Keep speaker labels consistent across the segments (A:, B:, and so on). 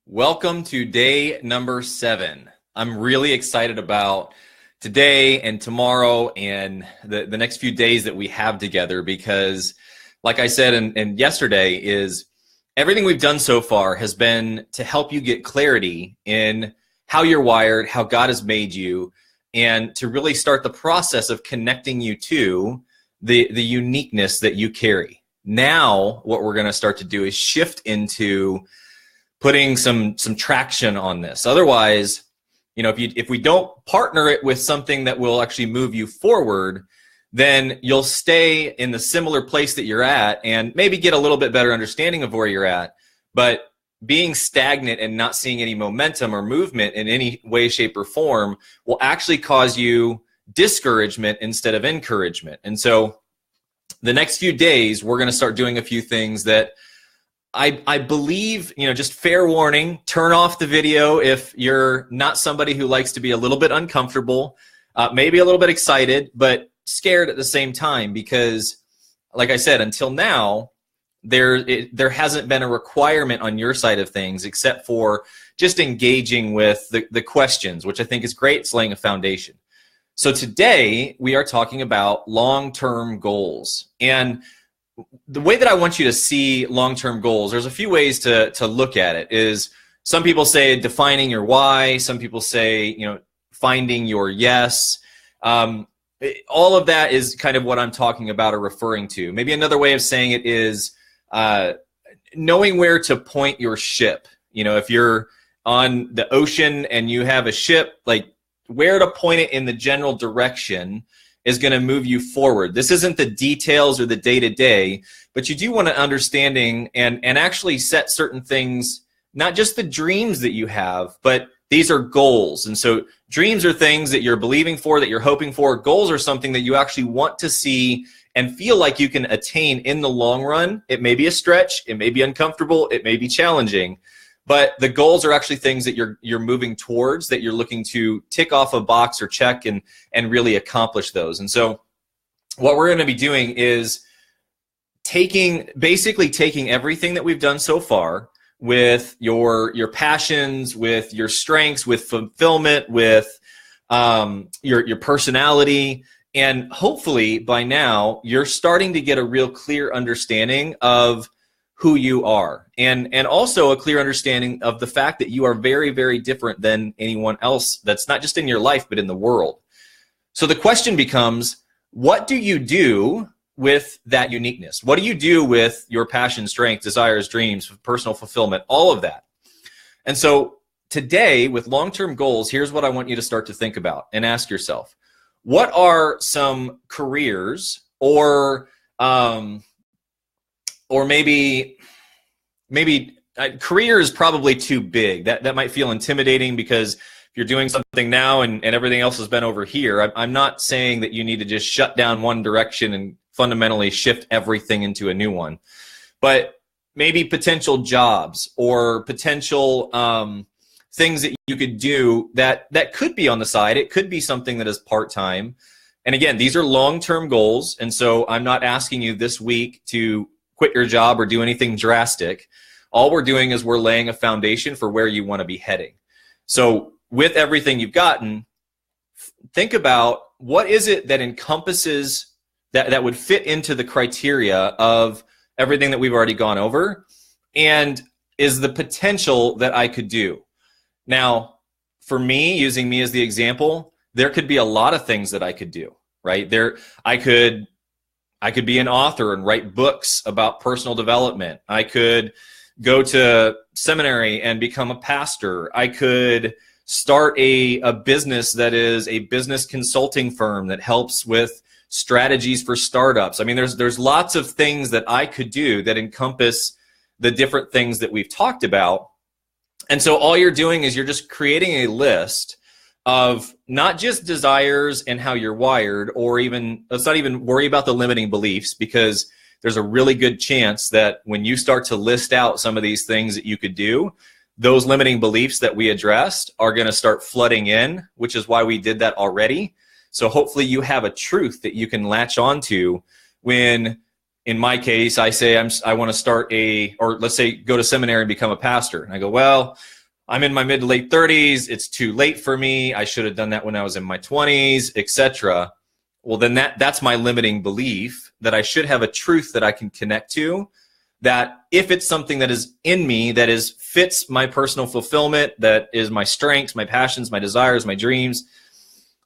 A: Welcome to day number 7. I'm really excited about today and tomorrow and the next few days that we have together because, like I said and yesterday, is everything we've done so far has been to help you get clarity in how you're wired, how God has made you, and to really start the process of connecting you to the uniqueness that you carry. Now, what we're going to start to do is shift into putting some traction on this. Otherwise, if we don't partner it with something that will actually move you forward, then you'll stay in the similar place that you're at and maybe get a little bit better understanding of where you're at. But being stagnant and not seeing any momentum or movement in any way, shape, or form will actually cause you discouragement instead of encouragement. And so the next few days, we're going to start doing a few things that I believe, just fair warning, turn off the video if you're not somebody who likes to be a little bit uncomfortable, maybe a little bit excited, but scared at the same time because, like I said, until now, there hasn't been a requirement on your side of things except for just engaging with the questions, which I think is great. It's laying a foundation. So today, we are talking about long-term goals. And the way that I want you to see long-term goals, there's a few ways to look at it. Is some people say defining your why, some people say, finding your yes. All of that is kind of what I'm talking about or referring to. Maybe another way of saying it is knowing where to point your ship. If you're on the ocean and you have a ship, like where to point it in the general direction is going to move you forward. This isn't the details or the day-to-day, but you do want to understanding and actually set certain things, not just the dreams that you have, but these are goals. And so dreams are things that you're believing for, that you're hoping for. Goals are something that you actually want to see and feel like you can attain in the long run. It may be a stretch, it may be uncomfortable, it may be challenging, but the goals are actually things that you're moving towards, that you're looking to tick off a box or check and really accomplish those. And so what we're going to be doing is basically taking everything that we've done so far with your passions, with your strengths, with fulfillment, with your personality, and hopefully by now you're starting to get a real clear understanding of who you are, and also a clear understanding of the fact that you are very, very different than anyone else that's not just in your life, but in the world. So the question becomes, what do you do with that uniqueness? What do you do with your passion, strength, desires, dreams, personal fulfillment, all of that? And so today, with long-term goals, here's what I want you to start to think about and ask yourself. What are some careers or maybe career is probably too big. That might feel intimidating because if you're doing something now and everything else has been over here, I'm not saying that you need to just shut down one direction and fundamentally shift everything into a new one. But maybe potential jobs or potential things that you could do that could be on the side. It could be something that is part-time. And again, these are long-term goals. And so I'm not asking you this week to quit your job or do anything drastic. All we're doing is we're laying a foundation for where you want to be heading. So with everything you've gotten, think about what is it that encompasses that would fit into the criteria of everything that we've already gone over, and is the potential that I could do. Now, for me, using me as the example, there could be a lot of things that I could do, right? I could be an author and write books about personal development. I could go to seminary and become a pastor. I could start a business that is a business consulting firm that helps with strategies for startups. I mean, there's lots of things that I could do that encompass the different things that we've talked about. And so all you're doing is you're just creating a list of not just desires and how you're wired, or let's not even worry about the limiting beliefs, because there's a really good chance that when you start to list out some of these things that you could do, those limiting beliefs that we addressed are going to start flooding in, which is why we did that already. So hopefully you have a truth that you can latch onto when, in my case, I say I want to start or let's say go to seminary and become a pastor. And I go, well, I'm in my mid to late 30s. It's too late for me. I should have done that when I was in my 20s, etc. Well, then that's my limiting belief, that I should have a truth that I can connect to, that if it's something that is in me, that fits my personal fulfillment, that is my strengths, my passions, my desires, my dreams,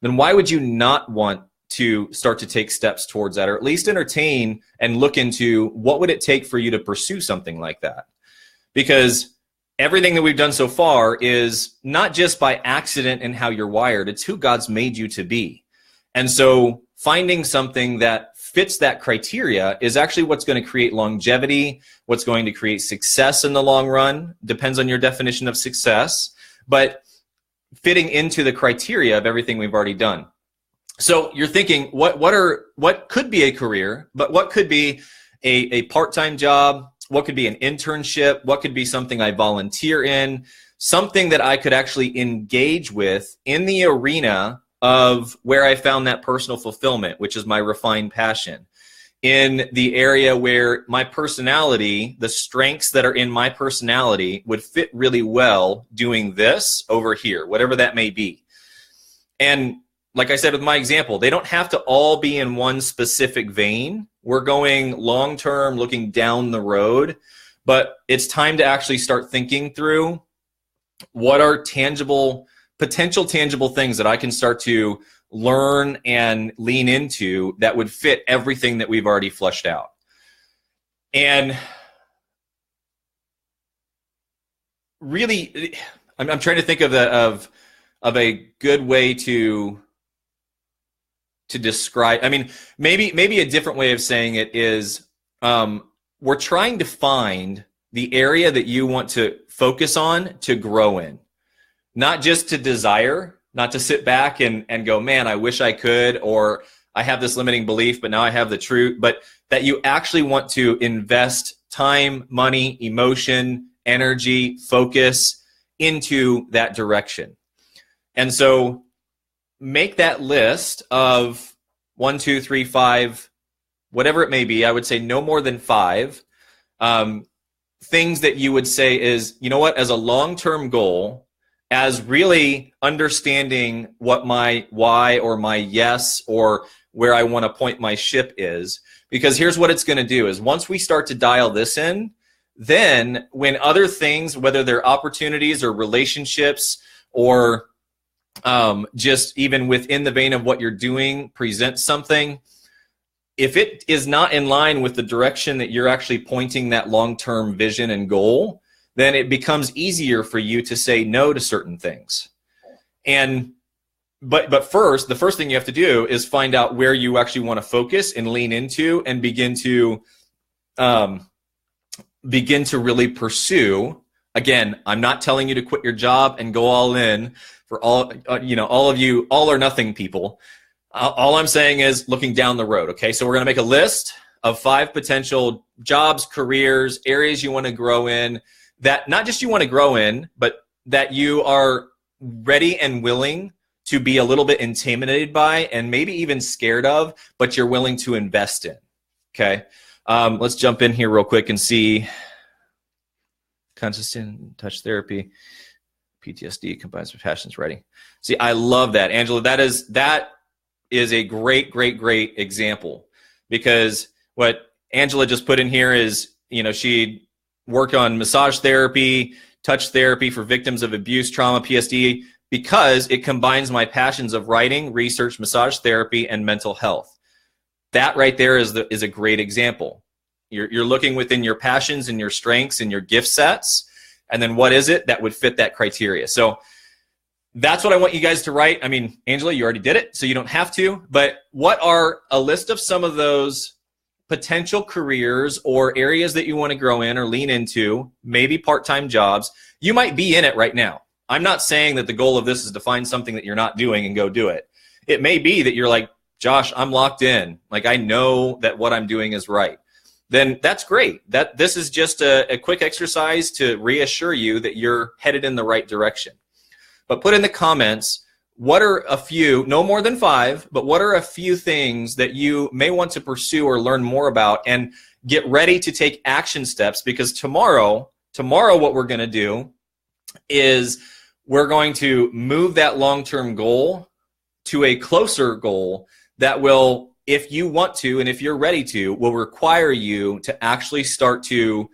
A: then why would you not want to start to take steps towards that, or at least entertain and look into what would it take for you to pursue something like that? Because everything that we've done so far is not just by accident in how you're wired, it's who God's made you to be. And so finding something that fits that criteria is actually what's going to create longevity, what's going to create success in the long run. Depends on your definition of success, but fitting into the criteria of everything we've already done. So you're thinking, what could be a career, but what could be a part-time job? What could be an internship? What could be something I volunteer in? Something that I could actually engage with in the arena of where I found that personal fulfillment, which is my refined passion. In the area where my personality, the strengths that are in my personality would fit really well doing this over here, whatever that may be. And like I said with my example, they don't have to all be in one specific vein. We're going long-term, looking down the road, but it's time to actually start thinking through what are potential tangible things that I can start to learn and lean into that would fit everything that we've already fleshed out. And really, I'm trying to think of a good way to describe. I mean, maybe a different way of saying it is, we're trying to find the area that you want to focus on to grow in, not just to desire, not to sit back and go, man, I wish I could, or I have this limiting belief, but now I have the truth, but that you actually want to invest time, money, emotion, energy, focus into that direction. And so make that list of 1, 2, 3, 5, whatever it may be. I would say no more than 5 things that you would say is, you know what, as a long-term goal, as really understanding what my why or my yes or where I want to point my ship is. Because here's what it's going to do is once we start to dial this in, then when other things, whether they're opportunities or relationships or just even within the vein of what you're doing, present something, if it is not in line with the direction that you're actually pointing that long-term vision and goal, then it becomes easier for you to say no to certain things. And but first, the first thing you have to do is find out where you actually want to focus and lean into and begin to really pursue. Again, I'm not telling you to quit your job and go all in for all of you, all or nothing people. All I'm saying is looking down the road. Okay, so we're going to make a list of 5 potential jobs, careers, areas you want to grow in, that not just you want to grow in, but that you are ready and willing to be a little bit intimidated by and maybe even scared of, but you're willing to invest in. Okay, let's jump in here real quick and see. Consistent touch therapy, PTSD combines with passions writing. See, I love that, Angela. That is a great example, because what Angela just put in here is, she worked on massage therapy, touch therapy for victims of abuse, trauma, PSD, because it combines my passions of writing, research, massage therapy, and mental health. That right there is a great example. You're looking within your passions and your strengths and your gift sets, and then what is it that would fit that criteria? So that's what I want you guys to write. I mean, Angela, you already did it, so you don't have to, but what are a list of some of those potential careers or areas that you want to grow in or lean into, maybe part-time jobs? You might be in it right now. I'm not saying that the goal of this is to find something that you're not doing and go do it. It may be that you're like, Josh, I'm locked in. Like, I know that what I'm doing is right. Then that's great. That this is just a quick exercise to reassure you that you're headed in the right direction. But put in the comments, what are a few, no more than 5, but what are a few things that you may want to pursue or learn more about, and get ready to take action steps, because tomorrow what we're going to do is we're going to move that long-term goal to a closer goal that will, if you want to and if you're ready to, will require you to actually start to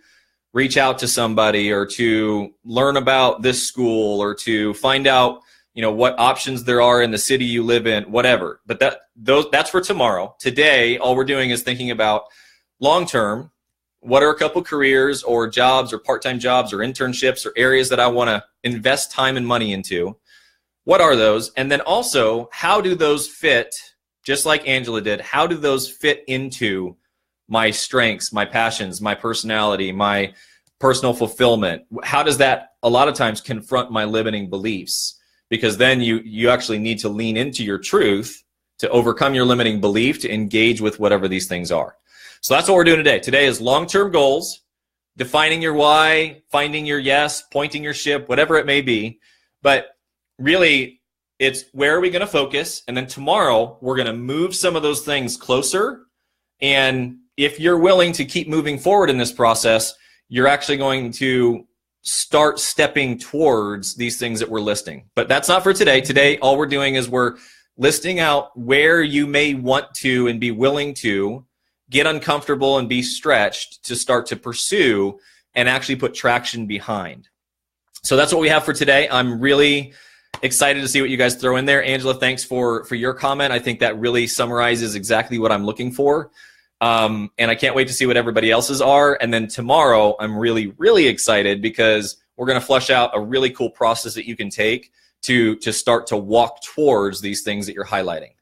A: reach out to somebody or to learn about this school or to find out, what options there are in the city you live in, whatever. But that's for tomorrow. Today, all we're doing is thinking about long-term. What are a couple careers or jobs or part-time jobs or internships or areas that I want to invest time and money into? What are those? And then also, how do those fit, just like Angela did, how do those fit into my strengths, my passions, my personality, my personal fulfillment? How does that a lot of times confront my limiting beliefs? Because then you actually need to lean into your truth to overcome your limiting belief, to engage with whatever these things are. So that's what we're doing today. Today is long-term goals, defining your why, finding your yes, pointing your ship, whatever it may be. But really, it's where are we going to focus? And then tomorrow, we're going to move some of those things closer. And if you're willing to keep moving forward in this process, you're actually going to start stepping towards these things that we're listing. But that's not for today. Today, all we're doing is we're listing out where you may want to and be willing to get uncomfortable and be stretched to start to pursue and actually put traction behind. So that's what we have for today. I'm really excited to see what you guys throw in there. Angela, thanks for your comment. I think that really summarizes exactly what I'm looking for. And I can't wait to see what everybody else's are. And then tomorrow, I'm really, really excited because we're going to flesh out a really cool process that you can take to start to walk towards these things that you're highlighting.